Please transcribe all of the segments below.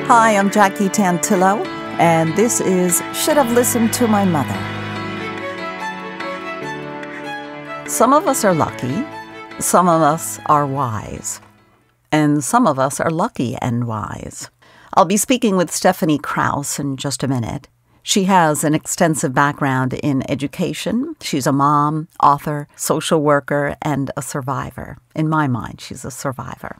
Hi, I'm Jackie Tantillo, and this is Should Have Listened to My Mother. Some of us are lucky, some of us are wise, and some of us are lucky and wise. I'll be speaking with Stephanie Krauss in just a minute. She has an extensive background in education. She's a mom, author, social worker, and a survivor. In my mind, she's a survivor.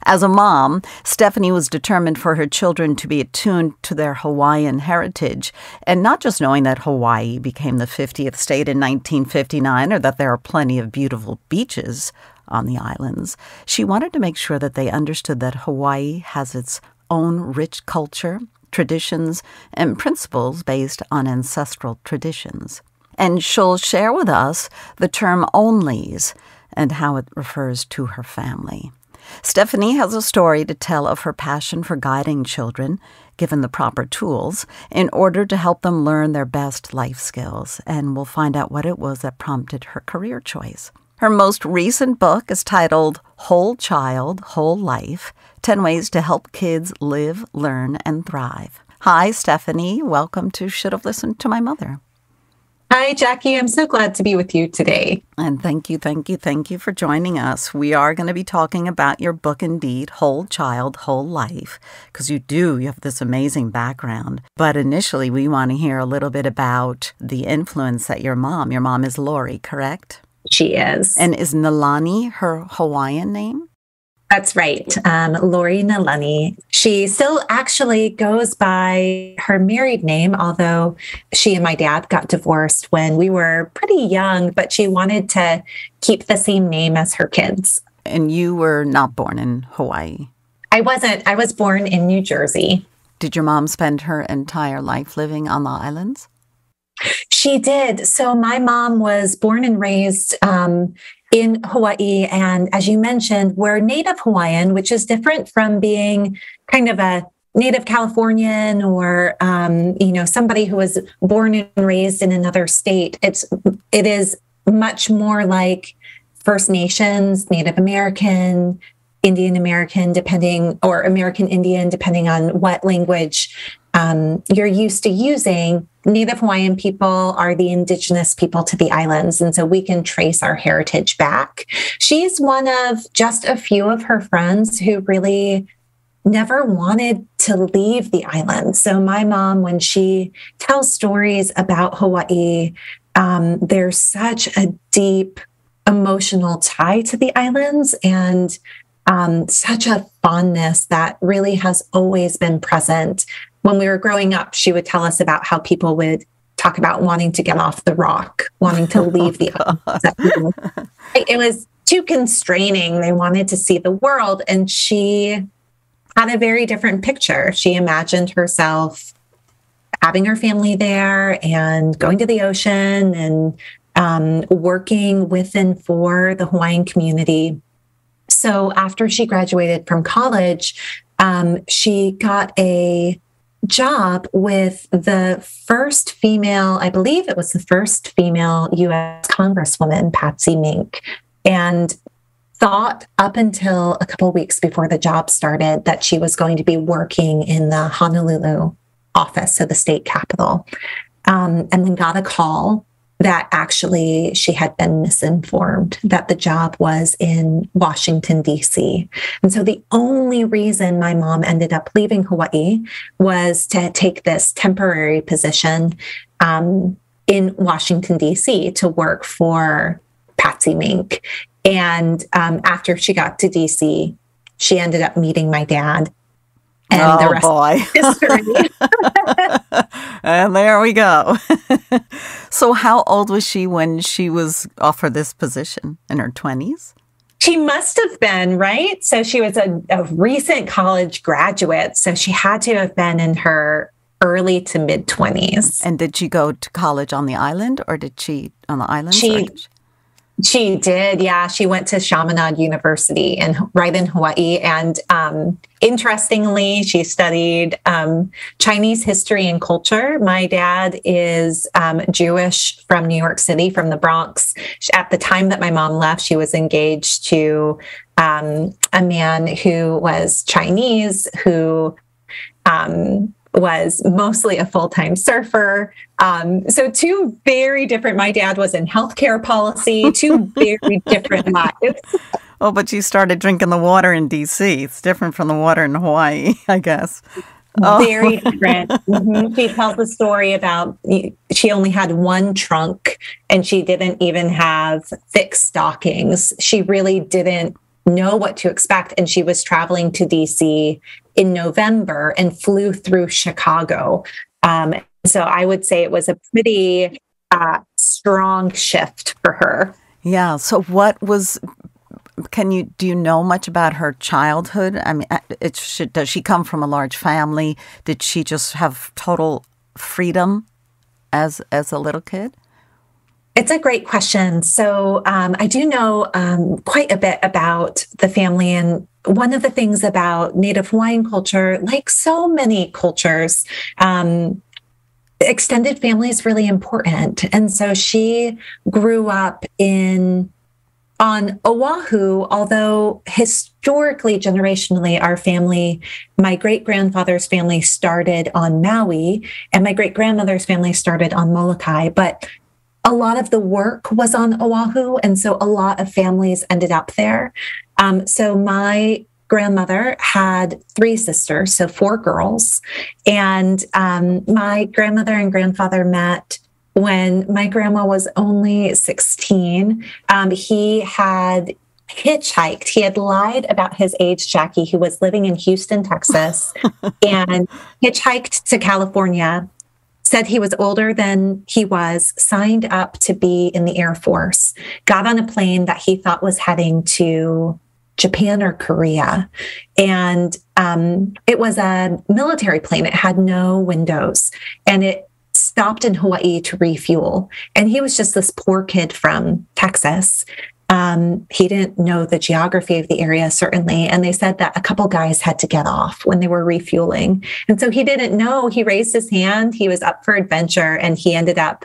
As a mom, Stephanie was determined for her children to be attuned to their Hawaiian heritage, and not just knowing that Hawaii became the 50th state in 1959 or that there are plenty of beautiful beaches on the islands. She wanted to make sure that they understood that Hawaii has its own rich culture, traditions, and principles based on ancestral traditions. And she'll share with us the term onlys and how it refers to her family. Stephanie has a story to tell of her passion for guiding children, given the proper tools, in order to help them learn their best life skills, and we'll find out what it was that prompted her career choice. Her most recent book is titled Whole Child, Whole Life, 10 Ways to Help Kids Live, Learn, and Thrive. Hi, Stephanie. Welcome to Should Have Listened to My Mother. Hi, Jackie. I'm so glad to be with you today. And thank you for joining us. We are going to be talking about your book, indeed, Whole Child, Whole Life, because you have this amazing background. But initially, we want to hear a little bit about the influence that your mom is Lori, correct? She is. And is Nalani her Hawaiian name? That's right. Lori Nalani. She still actually goes by her married name, although she and my dad got divorced when we were pretty young, but she wanted to keep the same name as her kids. And you were not born in Hawaii? I wasn't. I was born in New Jersey. Did your mom spend her entire life living on the islands? She did. So my mom was born and raised in Hawaii. And as you mentioned, we're Native Hawaiian, which is different from being kind of a Native Californian or, somebody who was born and raised in another state. It is much more like First Nations, Native American, Indian American, or American Indian, depending on what language you're used to using. Native Hawaiian people are the indigenous people to the islands, and so we can trace our heritage back. She's one of just a few of her friends who really never wanted to leave the island. So my mom, when she tells stories about Hawaii, there's such a deep emotional tie to the islands and such a fondness that really has always been present. When we were growing up, she would tell us about how people would talk about wanting to get off the rock, wanting to leave the island. It was too constraining. They wanted to see the world. And she had a very different picture. She imagined herself having her family there and going to the ocean and working with and for the Hawaiian community. So after she graduated from college, she got a job with the first female, I believe it was the first female U.S. Congresswoman, Patsy Mink, and thought up until a couple of weeks before the job started that she was going to be working in the Honolulu office of the state capitol, and then got a call that actually she had been misinformed, that the job was in Washington, D.C. And so the only reason my mom ended up leaving Hawaii was to take this temporary position in Washington, D.C. to work for Patsy Mink. And after she got to D.C., she ended up meeting my dad. And the rest is history. And there we go. So how old was she when she was offered this position? In her 20s? She must have been, right? So she was a recent college graduate. So she had to have been in her early to mid 20s. And did she go to college on the island or did she on the island? She did, yeah. She went to Chaminade University right in Hawaii. And interestingly, she studied Chinese history and culture. My dad is Jewish from New York City, from the Bronx. At the time that my mom left, she was engaged to a man who was Chinese, who was mostly a full-time surfer. So two very different, my dad was in healthcare policy, two very different lives. Oh, but you started drinking the water in DC. It's different from the water in Hawaii, I guess. Very different. She tells the story about she only had one trunk and she didn't even have thick stockings. She really didn't know what to expect. And she was traveling to DC in November and flew through Chicago. So I would say it was a pretty strong shift for her. Yeah. So do you know much about her childhood? I mean, does she come from a large family? Did she just have total freedom as a little kid? It's a great question. So I do know quite a bit about the family. And one of the things about Native Hawaiian culture, like so many cultures, extended family is really important. And so she grew up on Oahu, although historically, generationally, our family, my great-grandfather's family started on Maui, and my great-grandmother's family started on Molokai. But a lot of the work was on Oahu, and so a lot of families ended up there. So my grandmother had 3 sisters, so 4 girls, and my grandmother and grandfather met when my grandma was only 16. He had hitchhiked. He had lied about his age, Jackie. He was living in Houston, Texas, and hitchhiked to California, said he was older than he was, signed up to be in the Air Force, got on a plane that he thought was heading to Japan or Korea. And it was a military plane. It had no windows, and it stopped in Hawaii to refuel. And he was just this poor kid from Texas. He didn't know the geography of the area, certainly. And they said that a couple guys had to get off when they were refueling. And so he didn't know. He raised his hand. He was up for adventure, and he ended up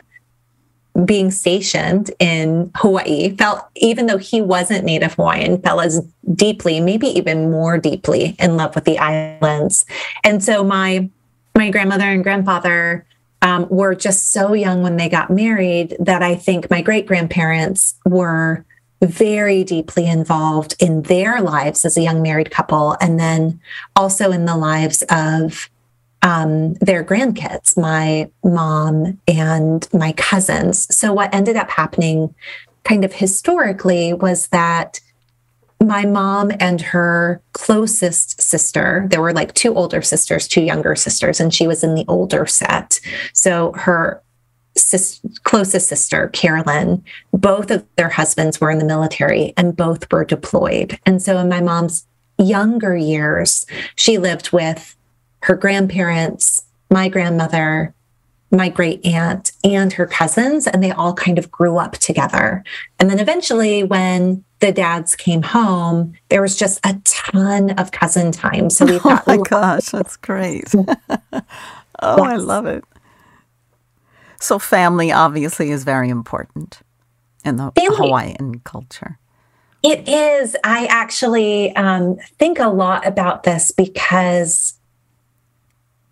being stationed in Hawaii. Even though he wasn't Native Hawaiian, fell as deeply, maybe even more deeply in love with the islands. And so my grandmother and grandfather were just so young when they got married that I think my great-grandparents were very deeply involved in their lives as a young married couple, and then also in the lives of their grandkids, my mom and my cousins. So what ended up happening kind of historically was that my mom and her closest sister, there were like 2 older sisters, 2 younger sisters, and she was in the older set. So her closest sister, Carolyn, both of their husbands were in the military and both were deployed. And so in my mom's younger years, she lived with her grandparents, my grandmother, my great aunt, and her cousins, and they all kind of grew up together. And then eventually when the dads came home, there was just a ton of cousin time. So we've got oh my gosh, that's great. Yes. I love it. So family obviously is very important in the Hawaiian culture. It is. I actually think a lot about this because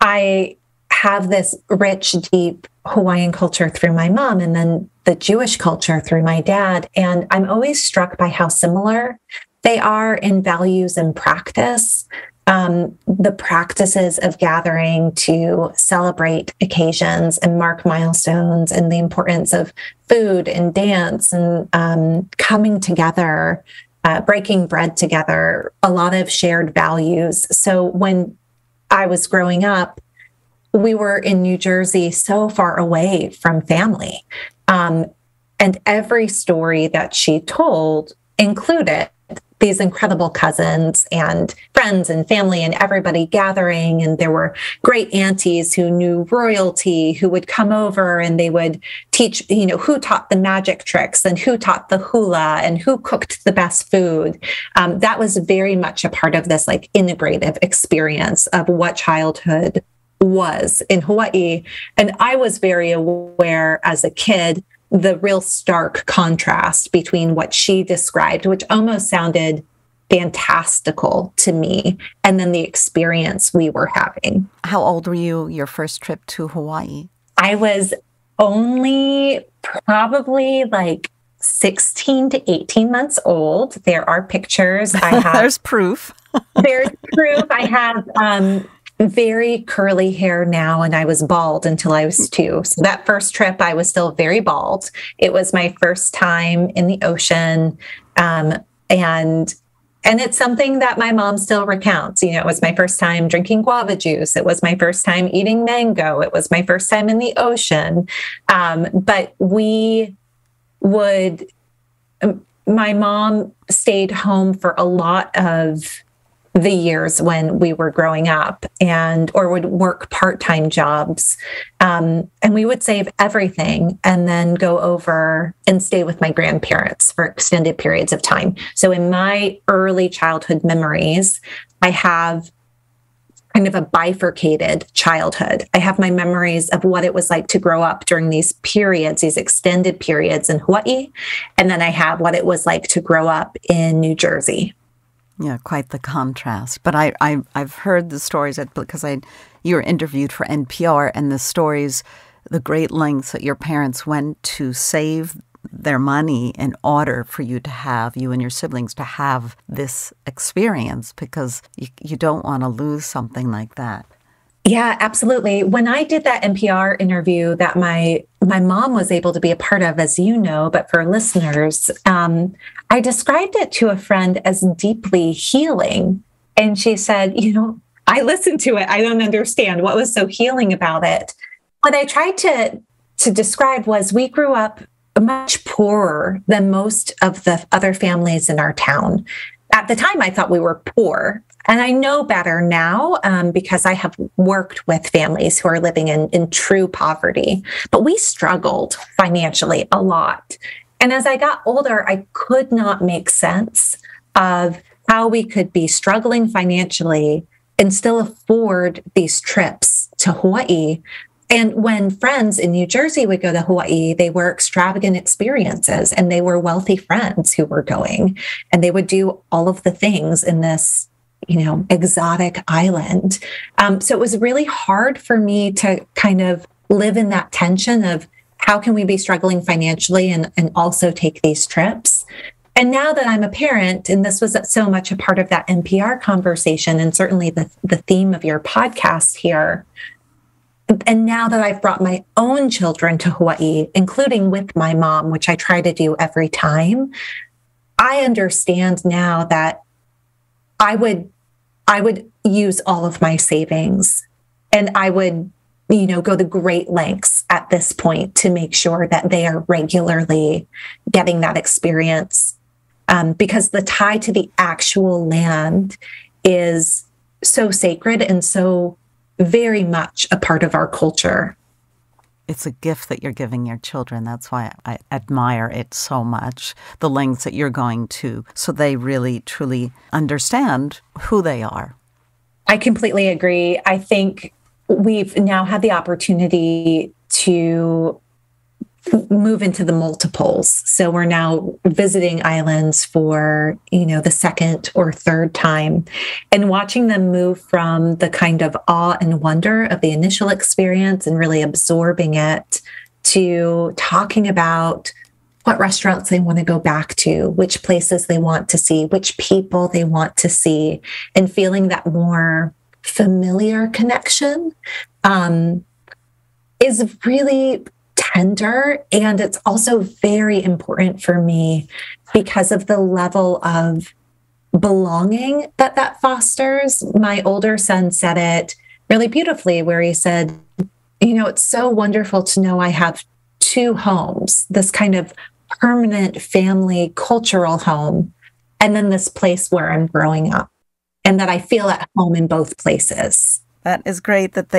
I have this rich, deep Hawaiian culture through my mom, and then the Jewish culture through my dad. And I'm always struck by how similar they are in values and practice. The practices of gathering to celebrate occasions and mark milestones, and the importance of food and dance and coming together, breaking bread together, a lot of shared values. So when I was growing up, we were in New Jersey, so far away from family. And every story that she told included these incredible cousins and friends and family and everybody gathering. And there were great aunties who knew royalty, who would come over and they would teach, who taught the magic tricks and who taught the hula and who cooked the best food. That was very much a part of this like integrative experience of what childhood was in Hawaii. And I was very aware as a kid the real stark contrast between what she described, which almost sounded fantastical to me. And then the experience we were having. How old were you your first trip to Hawaii? I was only probably like 16 to 18 months old. There are pictures. I have. There's proof. There's proof. I have very curly hair now, and I was bald until I was 2. So that first trip, I was still very bald. It was my first time in the ocean. And it's something that my mom still recounts. You know, it was my first time drinking guava juice. It was my first time eating mango. It was my first time in the ocean. But my mom stayed home for a lot of the years when we were growing up or would work part-time jobs. And we would save everything and then go over and stay with my grandparents for extended periods of time. So in my early childhood memories, I have kind of a bifurcated childhood. I have my memories of what it was like to grow up during these periods, these extended periods in Hawaii. And then I have what it was like to grow up in New Jersey. Yeah, quite the contrast. But I've heard the stories because you were interviewed for NPR, and the stories, the great lengths that your parents went to save their money in order for you and your siblings to have this experience, because you don't want to lose something like that. Yeah, absolutely. When I did that NPR interview that my mom was able to be a part of, as you know, but for listeners, I described it to a friend as deeply healing. And she said, I listened to it. I don't understand what was so healing about it. What I tried to describe was we grew up much poorer than most of the other families in our town. At the time, I thought we were poor. And I know better now because I have worked with families who are living in true poverty. But we struggled financially a lot. And as I got older, I could not make sense of how we could be struggling financially and still afford these trips to Hawaii. And when friends in New Jersey would go to Hawaii, they were extravagant experiences, and they were wealthy friends who were going, and they would do all of the things in this, exotic island. So it was really hard for me to kind of live in that tension of how can we be struggling financially and also take these trips. And now that I'm a parent, and this was so much a part of that NPR conversation, and certainly the theme of your podcast here, and now that I've brought my own children to Hawaii, including with my mom, which I try to do every time, I understand now that I would use all of my savings, and I would, go to great lengths at this point to make sure that they are regularly getting that experience. Because the tie to the actual land is so sacred and so very much a part of our culture. It's a gift that you're giving your children. That's why I admire it so much, the lengths that you're going to, so they really, truly understand who they are. I completely agree. I think we've now had the opportunity to move into the multiples. So we're now visiting islands for, the second or third time, and watching them move from the kind of awe and wonder of the initial experience and really absorbing it to talking about what restaurants they want to go back to, which places they want to see, which people they want to see, and feeling that more familiar connection is really tender. And it's also very important for me because of the level of belonging that fosters. My older son said it really beautifully, where he said, it's so wonderful to know I have 2 homes, this kind of permanent family cultural home, and then this place where I'm growing up, and that I feel at home in both places. That is great that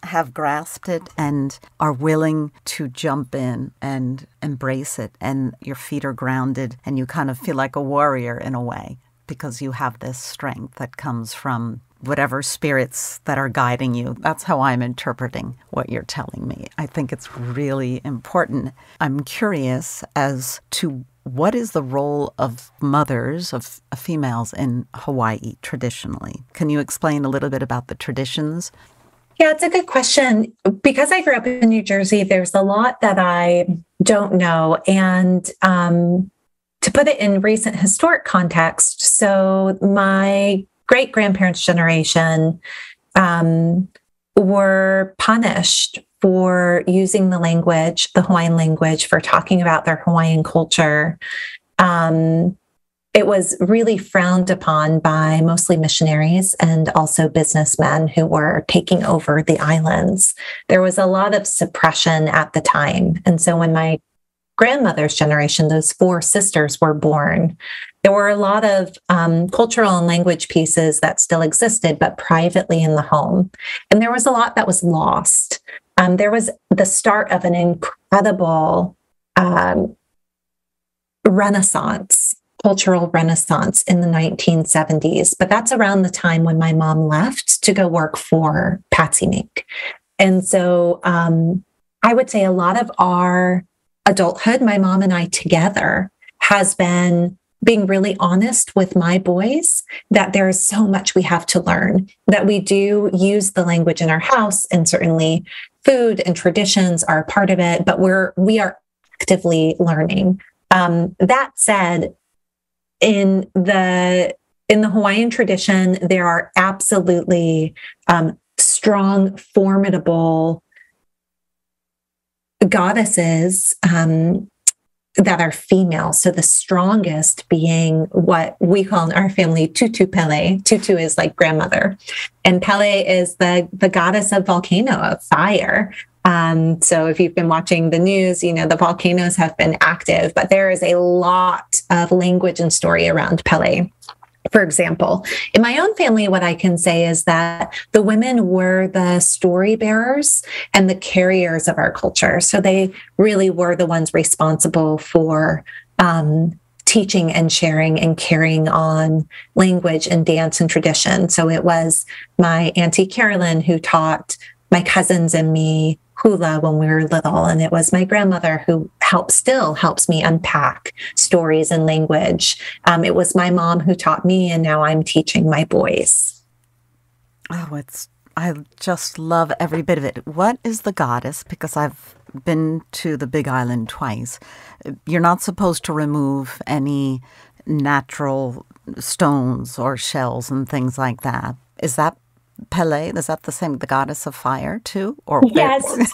have grasped it and are willing to jump in and embrace it. And your feet are grounded and you kind of feel like a warrior in a way, because you have this strength that comes from whatever spirits that are guiding you. That's how I'm interpreting what you're telling me. I think it's really important. I'm curious as to what is the role of mothers, of females in Hawaii traditionally? Can you explain a little bit about the traditions? Yeah, it's a good question. Because I grew up in New Jersey, there's a lot that I don't know. And to put it in recent historic context, so my great-grandparents' generation were punished for using the language, the Hawaiian language, for talking about their Hawaiian culture. It was really frowned upon by mostly missionaries and also businessmen who were taking over the islands. There was a lot of suppression at the time. And so when my grandmother's generation, those four sisters were born, there were a lot of cultural and language pieces that still existed, but privately in the home. And there was a lot that was lost. There was the start of an incredible renaissance, cultural renaissance in the 1970s. But that's around the time when my mom left to go work for Patsy Mink. And so I would say a lot of our adulthood, my mom and I together, has been being really honest with my boys that there is so much we have to learn, that we do use the language in our house, and certainly food and traditions are a part of it, but we are actively learning. That said, in the Hawaiian tradition, there are absolutely strong, formidable goddesses that are female. So the strongest being what we call in our family Tutu Pele. Tutu is like grandmother, and Pele is the goddess of volcano, of fire. So if you've been watching the news, you know, the volcanoes have been active, but there is a lot of language and story around Pele. For example, in my own family, what I can say is that the women were the story bearers and the carriers of our culture. So they really were the ones responsible for teaching and sharing and carrying on language and dance and tradition. So it was my Auntie Carolyn who taught my cousins and me hula when we were little. And it was my grandmother who still helps me unpack stories and language. It was my mom who taught me, and now I'm teaching my boys. Oh, I just love every bit of it. What is the goddess? Because I've been to the Big Island twice. You're not supposed to remove any natural stones or shells and things like that. Is that Pele? Is that the same, the goddess of fire too? Or yes. So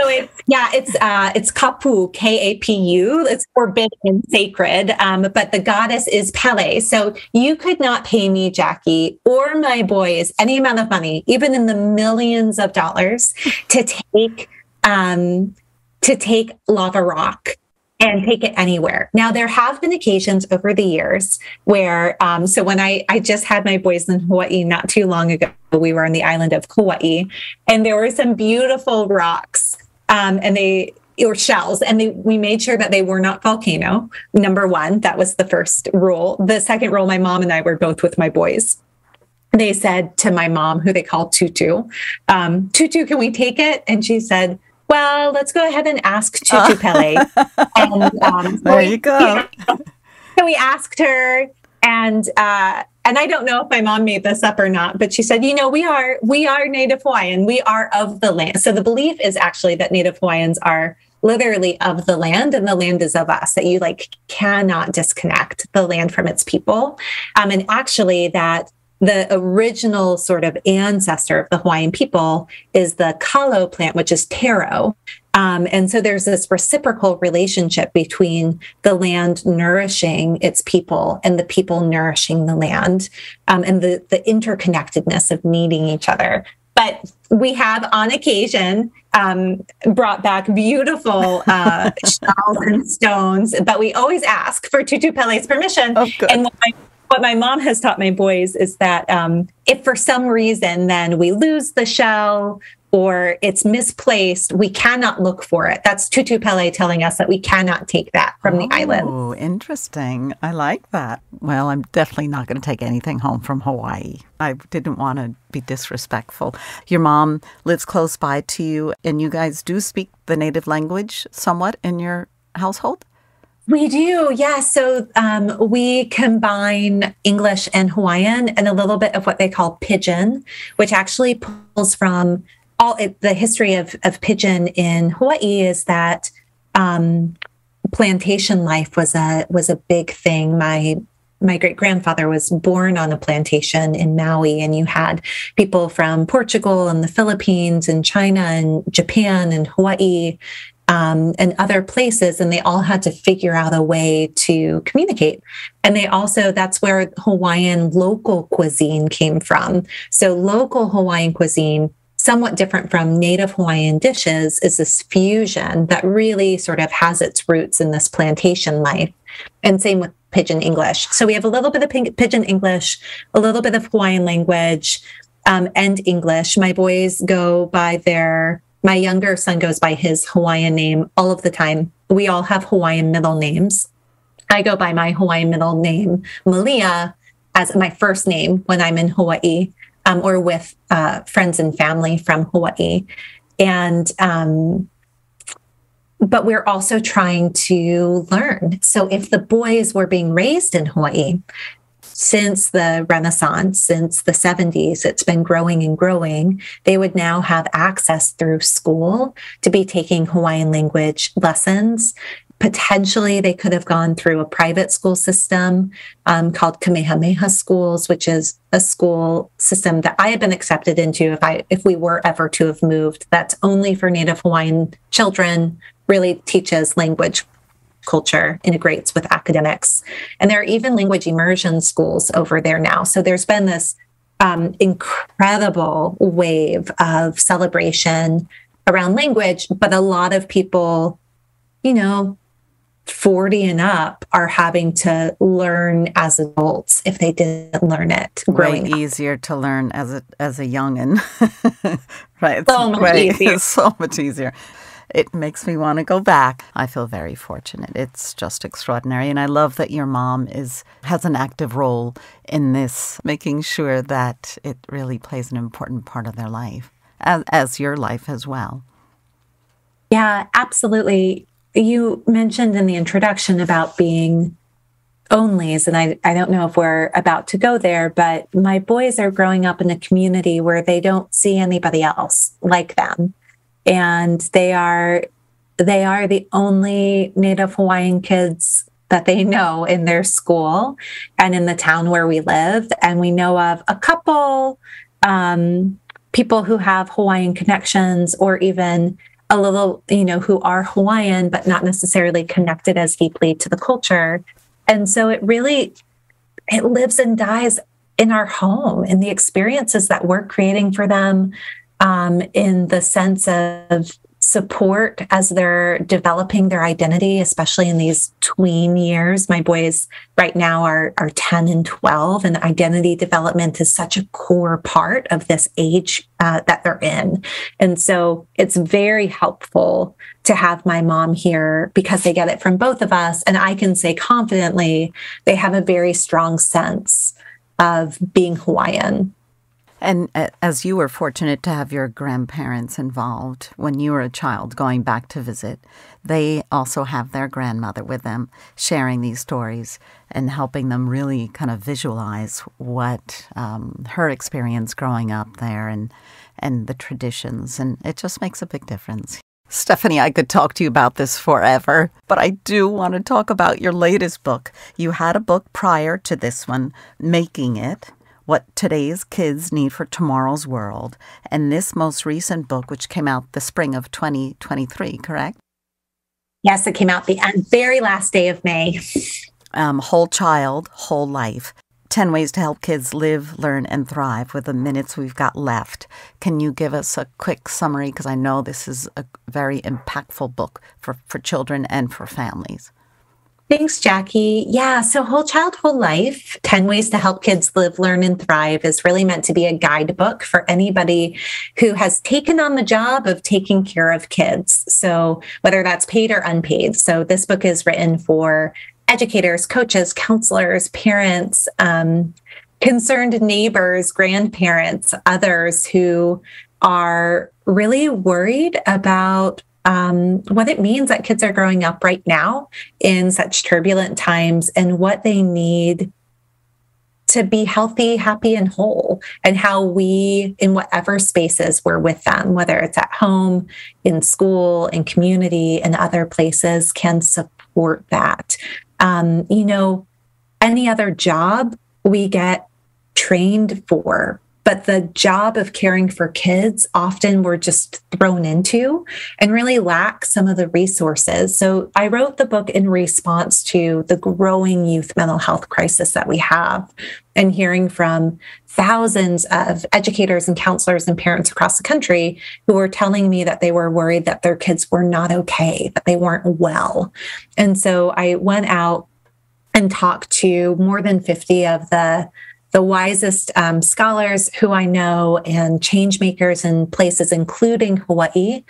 it's kapu, Kapu. It's forbidden and sacred. But the goddess is Pele. So you could not pay me, Jackie, or my boys any amount of money, even in the millions of dollars, to take lava rock and take it anywhere. Now, there have been occasions over the years where, so when I just had my boys in Hawaii not too long ago, we were on the island of Kauai, and there were some beautiful rocks, or shells, and we made sure that they were not volcano. Number one, that was the first rule. The second rule, my mom and I were both with my boys. They said to my mom, who they called Tutu, Tutu, can we take it? And she said, well, let's go ahead and ask Tutu Pele. And there you go. So we asked her, and I don't know if my mom made this up or not, but she said, you know, we are Native Hawaiian. We are of the land. So the belief is actually that Native Hawaiians are literally of the land, and the land is of us, that you cannot disconnect the land from its people. And actually that the original sort of ancestor of the Hawaiian people is the kalo plant, which is taro. And so there's this reciprocal relationship between the land nourishing its people and the people nourishing the land, and the interconnectedness of needing each other. But we have, on occasion, brought back beautiful shells and stones, but we always ask for Tutu Pele's permission. Oh, good. And what my mom has taught my boys is that if for some reason then we lose the shell or it's misplaced, we cannot look for it. That's Tutu Pele telling us that we cannot take that from the island. Oh, interesting. I like that. Well, I'm definitely not going to take anything home from Hawaii. I didn't want to be disrespectful. Your mom lives close by to you, and you guys do speak the native language somewhat in your household? We do, yeah. So we combine English and Hawaiian and a little bit of what they call pidgin, which actually pulls from the history of pidgin in Hawaii is that plantation life was a big thing. My great grandfather was born on a plantation in Maui, and you had people from Portugal and the Philippines and China and Japan and Hawaii and other places, and they all had to figure out a way to communicate. And that's where Hawaiian local cuisine came from. So local Hawaiian cuisine, somewhat different from native Hawaiian dishes, is this fusion that really sort of has its roots in this plantation life. And same with Pidgin English. So we have a little bit of Pidgin English, a little bit of Hawaiian language, and English. My younger son goes by his Hawaiian name all of the time. We all have Hawaiian middle names. I go by my Hawaiian middle name, Malia, as my first name when I'm in Hawaii, or with friends and family from Hawaii. And but we're also trying to learn. So if the boys were being raised in Hawaii since the Renaissance, since the 70s, it's been growing and growing, they would now have access through school to be taking Hawaiian language lessons. Potentially, they could have gone through a private school system called Kamehameha schools, which is a school system that I had been accepted into if we were ever to have moved. That's only for Native Hawaiian children, really teaches language, culture, integrates with academics. And there are even language immersion schools over there now. So there's been this incredible wave of celebration around language, but a lot of people, 40 and up are having to learn as adults if they didn't learn it growing up. Way easier to learn as a youngin'. Right. So much easier. It's so much easier. It makes me want to go back. I feel very fortunate. It's just extraordinary. And I love that your mom has an active role in this, making sure that it really plays an important part of their life, as your life as well. Yeah, absolutely. You mentioned in the introduction about being onlys, and I don't know if we're about to go there, but my boys are growing up in a community where they don't see anybody else like them. And they are the only Native Hawaiian kids that they know in their school and in the town where we live. And we know of a couple people who have Hawaiian connections, or even a little, who are Hawaiian, but not necessarily connected as deeply to the culture. And so it lives and dies in our home, in the experiences that we're creating for them, in the sense of support as they're developing their identity, especially in these tween years. My boys right now are 10 and 12, and identity development is such a core part of this age that they're in. And so it's very helpful to have my mom here because they get it from both of us. And I can say confidently, they have a very strong sense of being Hawaiian. And as you were fortunate to have your grandparents involved when you were a child going back to visit, they also have their grandmother with them, sharing these stories and helping them really kind of visualize what her experience growing up there and the traditions. And it just makes a big difference. Stephanie, I could talk to you about this forever, but I do want to talk about your latest book. You had a book prior to this one, Making It: What Today's Kids Need for Tomorrow's World, and this most recent book, which came out the spring of 2023, correct? Yes, it came out the very last day of May. Whole Child, Whole Life. 10 Ways to Help Kids Live, Learn, and Thrive with the minutes we've got left. Can you give us a quick summary? Because I know this is a very impactful book for children and for families. Thanks, Jackie. Yeah, so Whole Child, Whole Life, 10 Ways to Help Kids Live, Learn, and Thrive is really meant to be a guidebook for anybody who has taken on the job of taking care of kids. So whether that's paid or unpaid. So this book is written for educators, coaches, counselors, parents, concerned neighbors, grandparents, others who are really worried about what it means that kids are growing up right now in such turbulent times and what they need to be healthy, happy, and whole, and how we, in whatever spaces we're with them, whether it's at home, in school, in community, and other places, can support that. Any other job we get trained for, but the job of caring for kids, often we're just thrown into and really lack some of the resources. So I wrote the book in response to the growing youth mental health crisis that we have, and hearing from thousands of educators and counselors and parents across the country who were telling me that they were worried that their kids were not okay, that they weren't well. And so I went out and talked to more than 50 of the wisest scholars who I know and change makers in places, including Hawaii,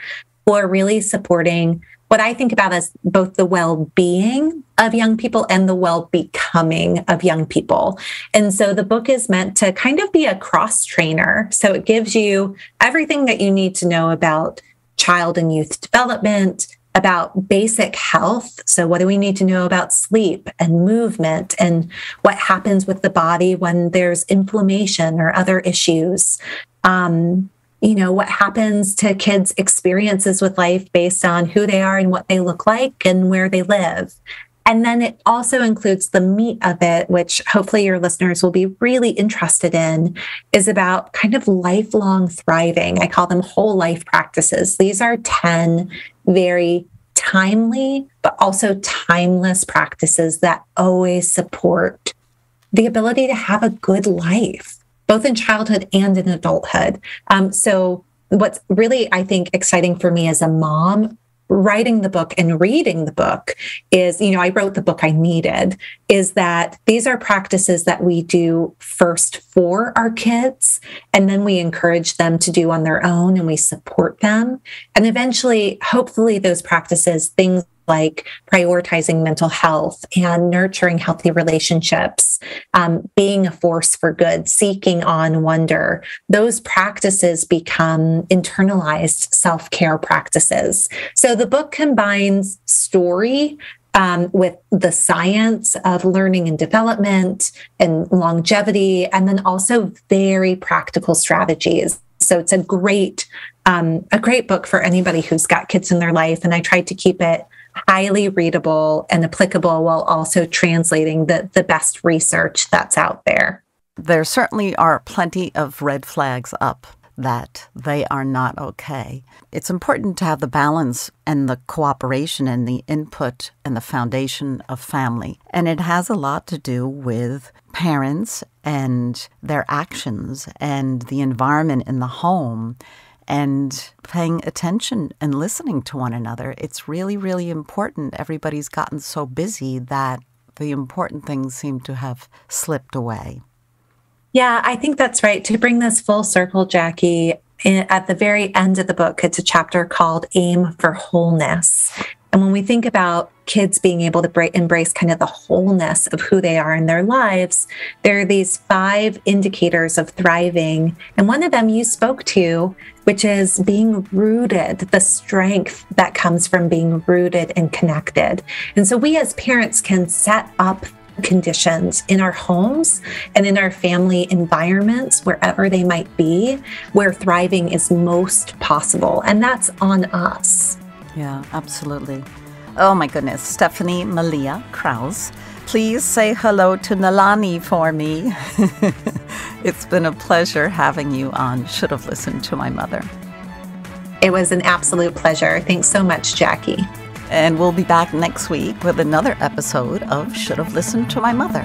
who are really supporting what I think about as both the well-being of young people and the well-becoming of young people. And so the book is meant to kind of be a cross-trainer. So it gives you everything that you need to know about child and youth development, about basic health. So what do we need to know about sleep and movement and what happens with the body when there's inflammation or other issues? What happens to kids' experiences with life based on who they are and what they look like and where they live. And then it also includes the meat of it, which hopefully your listeners will be really interested in, is about kind of lifelong thriving. I call them whole life practices. These are 10 very timely, but also timeless practices that always support the ability to have a good life, both in childhood and in adulthood. So what's really, I think, exciting for me as a mom writing the book and reading the book is, I wrote the book I needed, is that these are practices that we do first for our kids, and then we encourage them to do on their own and we support them. And eventually, hopefully those practices, things like prioritizing mental health and nurturing healthy relationships, being a force for good, seeking on wonder, those practices become internalized self-care practices. So the book combines story with the science of learning and development and longevity, and then also very practical strategies. So it's a great book for anybody who's got kids in their life. And I tried to keep it highly readable and applicable while also translating the best research that's out there. There certainly are plenty of red flags up that they are not okay. It's important to have the balance and the cooperation and the input and the foundation of family. And it has a lot to do with parents and their actions and the environment in the home and paying attention and listening to one another. It's really, really important. Everybody's gotten so busy that the important things seem to have slipped away. Yeah, I think that's right. To bring this full circle, Jackie, at the very end of the book, it's a chapter called Aim for Wholeness. And when we think about kids being able to embrace kind of the wholeness of who they are in their lives, there are these 5 indicators of thriving. And one of them you spoke to, which is being rooted, the strength that comes from being rooted and connected. And so we as parents can set up conditions in our homes and in our family environments, wherever they might be, where thriving is most possible. And that's on us. Yeah, absolutely. Oh my goodness. Stephanie Malia Krauss, please say hello to Nalani for me. It's been a pleasure having you on Should Have Listened to My Mother. It was an absolute pleasure. Thanks so much, Jackie. And we'll be back next week with another episode of Should Have Listened to My Mother.